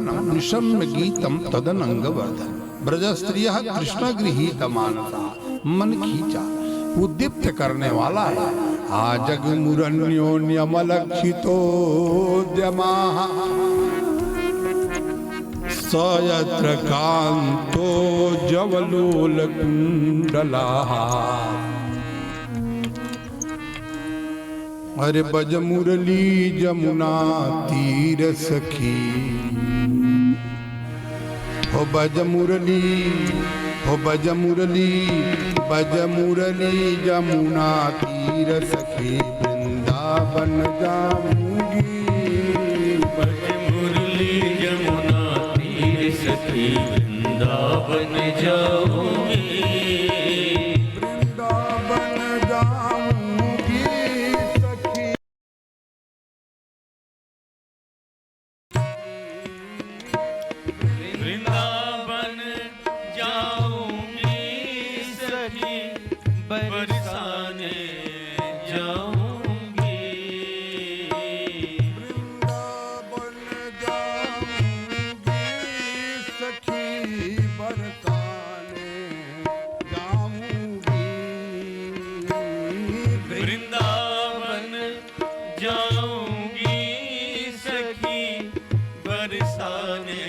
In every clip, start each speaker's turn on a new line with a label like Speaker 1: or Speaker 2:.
Speaker 1: निशम्य गीतम तदनंगवर्धन ब्रज स्त्रियः कृष्ण गृहीत मानसा मन खींचा उद्दीप्त करने वाला है। आजग मुरन्योन्यमलक्षितोद्यमाः सयत्र कांतो जवलोल कुंडलाः। अरे बज मुरली जमुना तीर सखी हो बज मुरली हो बज मुरली जमुना तीर सखी वृंदावन जाऊंगी।
Speaker 2: बज मुरली जमुना तीर सखी वृंदावन जाऊंगी।
Speaker 1: वृंदावन जाऊंगी सखी
Speaker 2: वृंदावन जाऊंगी सखी बरसाने जाऊंगी।
Speaker 1: वृंदावन जाऊंगी सखी बरसाने जाऊंगी।
Speaker 2: वृंदावन जाऊंगी सखी बरसाने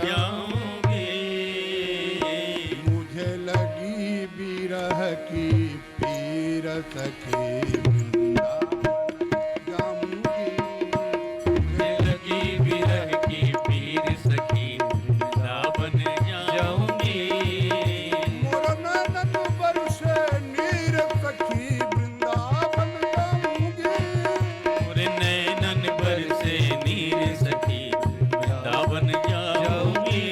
Speaker 2: जाऊंगी।
Speaker 1: मुझे लगी बिरह की पीर सखी वृंदावन जाऊंगी।
Speaker 2: मुझे लगी बिरह की पीर सखी वृंदावन जाऊंगी।
Speaker 1: मोर नैनन बरसे नीर सखी वृंदावन जाऊंगी।
Speaker 2: मोरे नैनन बरसे नीर सखी वृंदावन जाऊंगी।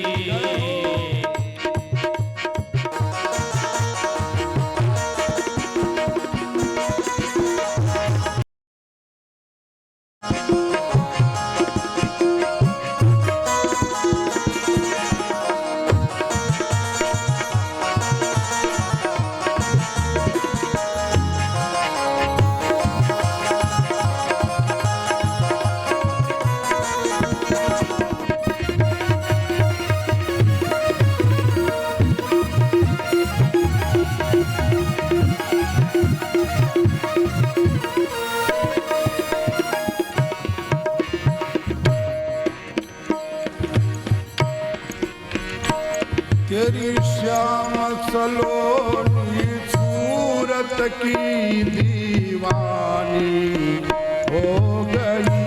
Speaker 1: तेरी श्याम सलोनी सूरत की दीवानी हो गई।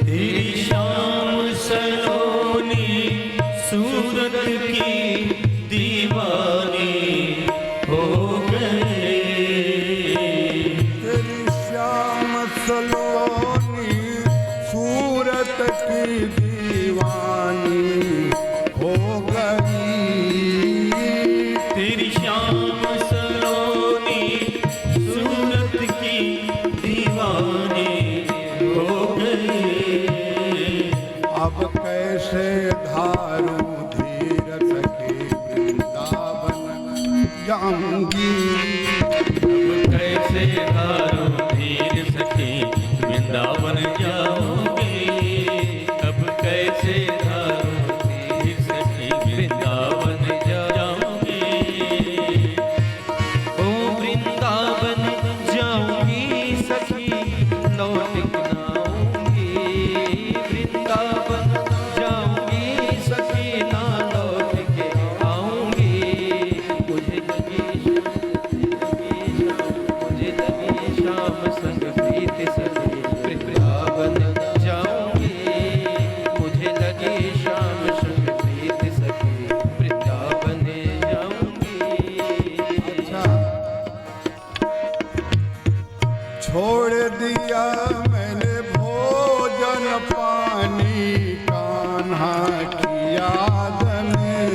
Speaker 2: तेरी शाम सलोनी सूरत की दीवानी हो गई।
Speaker 1: तेरी श्याम सलोनी सूरत की दीवानी हो गई।
Speaker 2: तेरी शाम सलोनी सूरत की दीवानी हो गई।
Speaker 1: अब कैसे धारू धीर सखी वृंदावन जाऊंगी।
Speaker 2: अब कैसे हारो धीर सखी वृंदावन जाऊंगी। अब कैसे हारो धीर सखी वृंदावन जाऊंगी। ओ वृंदावन जाऊंगी सखी लौट के ना आऊंगी। वृंदावन जाऊंगी सखी ना लौट के आऊंगी। मुझे लगी शाम संग प्रीत सखी वृंदावन जाऊंगी। मुझे लगी शाम संग प्रीत सखी वृंदावन जाऊंगी।
Speaker 1: अच्छा छोड़ दिया मैंने भोजन पानी कान्हा की याद में।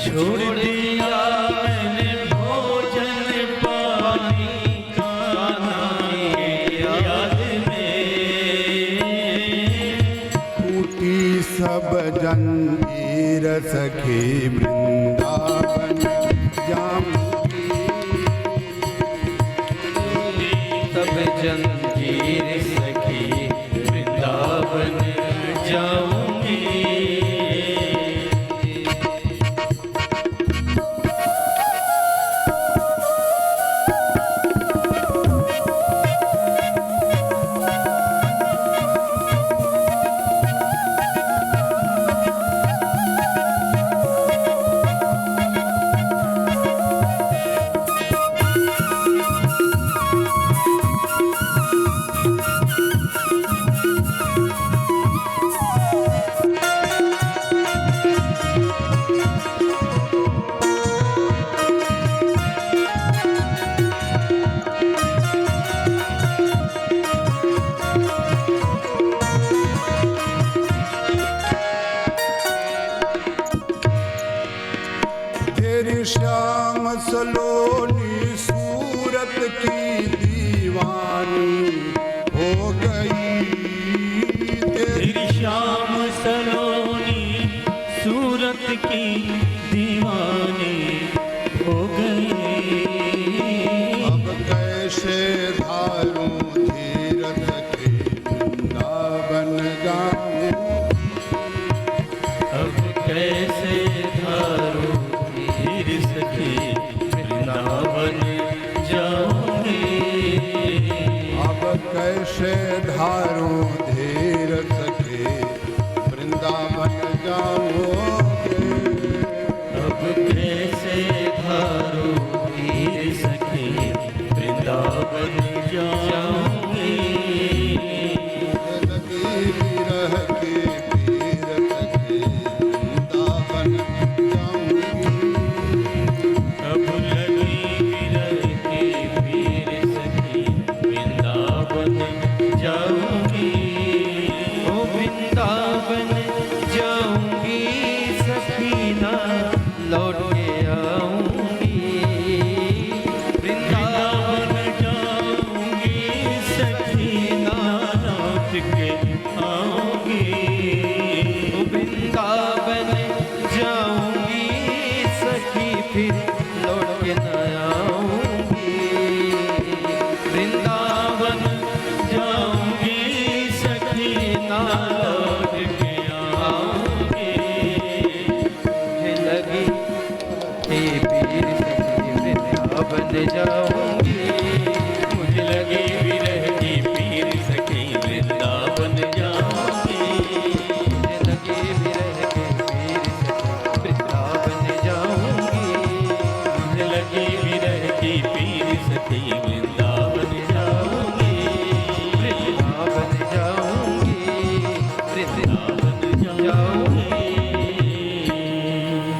Speaker 2: छोड़ दिया मैंने भोजन पानी कान्हा की याद में।
Speaker 1: टूटी सब जंजीर सखी वृंदावन जाऊंगी।
Speaker 2: सब जंजीर सखी
Speaker 1: श्याम सलोनी सूरत की दीवानी हो गई,
Speaker 2: तेरी श्याम सलोनी सूरत की दीवानी हो गई।
Speaker 1: अब कैसे धारूं धीरज के वृंदावन जाऊं,
Speaker 2: अब कैसे धारूं धीर सखी वृंदावन जाऊंगी।
Speaker 1: अब कैसे धारूं धीर सके वृंदावन जाओगे।
Speaker 2: अब कैसे धारूं धीर सखी वृंदावन जाऊंगी।
Speaker 1: लगी विरह के पीर सके वृंदावन जाऊंगी।
Speaker 2: अब लगी विरह की पीर सखी वृंदावन जाऊंगी। ओ वृंदावन जाऊंगी सखी ना लौट के आऊंगी। वृंदावन जाऊंगी सखी ना लौट के आऊंगी। ओ वृंदावन जाऊंगी सखी फिर लौट के न आऊंगी। वृंदावन जाऊंगी सखी ना लौट के आऊंगी। मुझे लगी हे पीर सखी वृंदावन जाऊंगी। मुझे लगी विरह की पीर सखी वृंदावन जाऊंगी। मुझे लगी विरह की पीर सखी वृंदावन जाऊंगी। मुझे लगी विरह की पीर सखी वृंदावन जाऊंगी। वृंदावन जाऊंगी। वृंदावन जाऊंगी।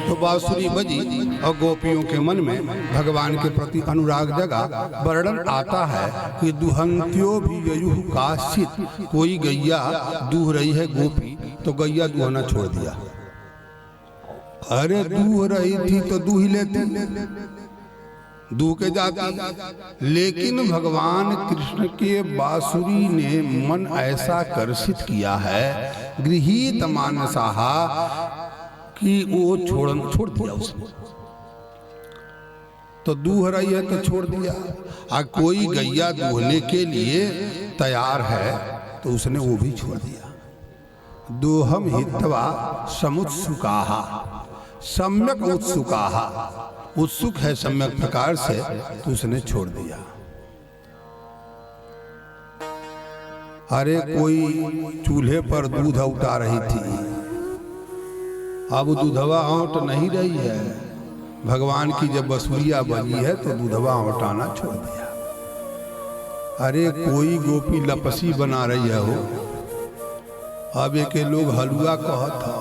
Speaker 1: तो बांसुरी बजी और गोपियों के मन में भगवान के प्रति अनुराग जगा। वर्णन आता है कि दुहंत्यो भी ययुः काश्चित, कोई गैया दूह रही है गोपी तो गैया दुहना छोड़ दिया। अरे दूह रही थी तो दूह लेती, दूह के जाती। लेकिन भगवान कृष्ण के बांसुरी ने मन ऐसा आकर्षित किया है, गृहीत मानसाहा, कि वो छोड़ दिया उसने। तो दूह रही है तो छोड़ दिया। आ कोई गैया दूहने के लिए तैयार है तो उसने वो भी छोड़ दिया। दोहम हित्वा समुत्सुकाहा, सम्यक उत्सुकाहा, उत्सुक है सम्यक प्रकार से, तो उसने छोड़ दिया। अरे कोई चूल्हे पर दूध उठा रही थी, अब दूधवा औंट नहीं रही है। भगवान की जब बसुरिया बनी है तो दूधवा औंटाना छोड़ दिया। अरे कोई गोपी लपसी बना रही है हो, अब एक लोग हलवा कहत था,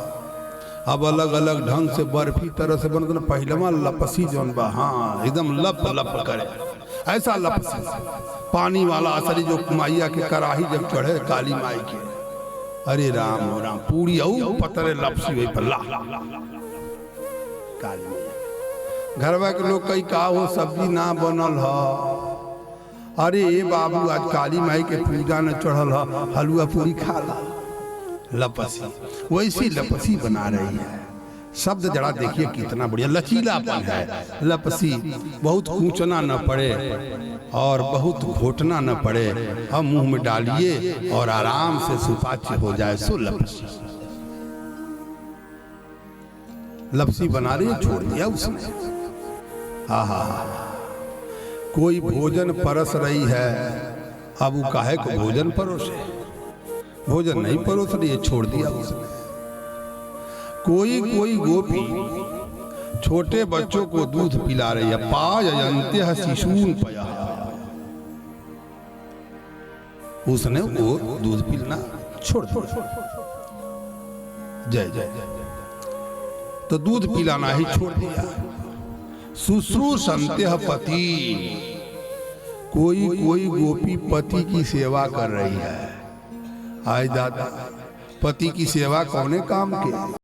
Speaker 1: अब अलग अलग ढंग से बर्फी तरह से बन। पहलवा लपसी जौन बा, हाँ एकदम लप लप करे, ऐसा लपसी पानी वाला असली जो मैया के कराही जब चढ़े काली माई के, अरे राम हो राम, पूरी औ पतरे लपसी हुई पल्ला काली मैया। घरवा के लोग कई का हो सब्जी ना बनल ह, अरे ए बाबू आज काली माई के पूजा न चढ़ल ह, हलवा पूरी खा ला। लपसी वैसी लपसी बना रही है। शब्द जरा देखिए कितना बढ़िया लचीलापन है। लपसी बहुत कूचना न पड़े और बहुत घोटना न पड़े, अब मुंह में डालिए और आराम से सुपाच्य हो जाए, सो लपसी। लपसी बना रही है, छोड़ दिया उसने। आहा, कोई भोजन परस रही है, अब वो काहे को भोजन परोसे, भोजन नहीं परोस रही है, छोड़ दिया उसने। कोई गोपी छोटे बच्चों को दूध पिला रही है, पाययन्त्यः शिशून् पयः, उसने वो दूध पीना छोड़ दिया। जय जय जय, तो दूध पिलाना ही छोड़ दिया। शुश्रूषन्त्यः पति, कोई गोपी पति की सेवा कर रही है। आय दादा, पति की सेवा कौने काम के?